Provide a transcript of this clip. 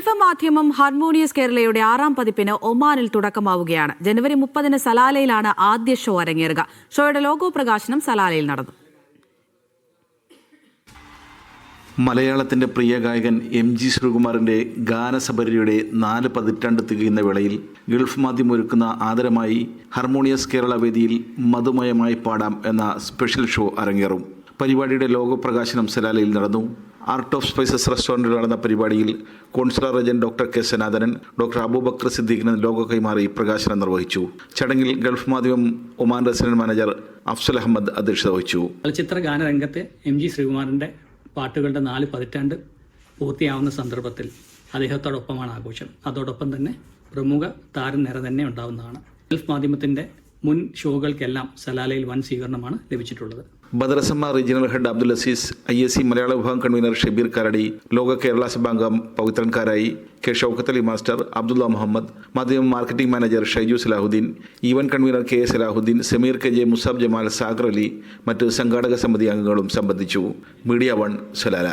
Gulf മാധ്യമം harmonious കേരളയുടെ 6ാം പതിപ്പിന് ഒമാനിൽ തുടക്കമാവുകയാണ്. ജനുവരി 30-ന് സലാലയിലാണ് ആദ്യ ഷോ അരങ്ങേറുക. ഷോയുടെ ലോഗോ പ്രകാശനം സലാലയിൽ നടന്നു. മലയാളത്തിൻ്റെ പ്രിയ ഗായകൻ MG ശ്രീകുമാറിൻ്റെ ഗാനസബരിയുടെ 4 പതിറ്റാണ്ട് തികയുന്ന വേളയിൽ ഗൾഫ് മാധ്യമം ഒരുക്കുന്ന ആദരമായി ഹാർമോണിയസ് കേരള വേദിയിൽ മധുമയമായി പാടാം എന്ന സ്പെഷ്യൽ ഷോ അരങ്ങേറും. പരിപാടിയുടെ ലോഗോ പ്രകാശനം സലാലയിൽ നടന്നു. ആർട്ട് ഓഫ് സ്പൈസസ് റെസ്റ്റോറൻറ്റിൽ നടന്ന പരിപാടിയിൽ consular agent doctor K Sanathanan, doctor Aboobacker സിദ്ദീഖിന് ലോഗോ കൈമാറി പ്രകാശനം നിർവഹിച്ചു. ചടങ്ങിൽ Gulf Madhyamam Oman resident manager Afsal Ahmed അധ്യക്ഷത വഹിച്ചു. ചലച്ചിത്ര ഗാനരംഗത്തെ MG ശ്രീകുമാറിൻ്റെ പാട്ടുകളുടെ 4 പതിറ്റാണ്ട് പൂർത്തിയാവുന്ന സന്ദർഭത്തിൽ അദ്ദേഹത്തോടൊപ്പമാണ് ആഘോഷം. അതോടൊപ്പം തന്നെ പ്രമുഖ താരനിര തന്നെ ഉണ്ടാവുന്നതാണ്. ഗൾഫ് മാധ്യമത്തിൻ്റെ മുൻ ഷോകൾക്കെല്ലാം സലാലയിൽ വൻ സ്വീകരണമാണ് ലഭിച്ചിട്ടുള്ളത്. ബദറസമ്മ regional head Abdul Azeez, IAC മലയാള വിഭാഗം കൺവീനർ ഷബീർ കാരടി, ലോക കേരള സഭാംഗം പവിത്രൻകാരായി കെ ഷൗക്കത്ത് അലി മാസ്റ്റർ, അബ്ദുള്ള മുഹമ്മദ്, മാധ്യമ marketing manager Shaiju Salahuddin, event convener KA Salahuddin, Sameer KJ, Musab Jamal, Sagar Ali, മറ്റ് സംഘാടക സമിതി അംഗങ്ങളും സംബന്ധിച്ചു. Media 1 Salalah.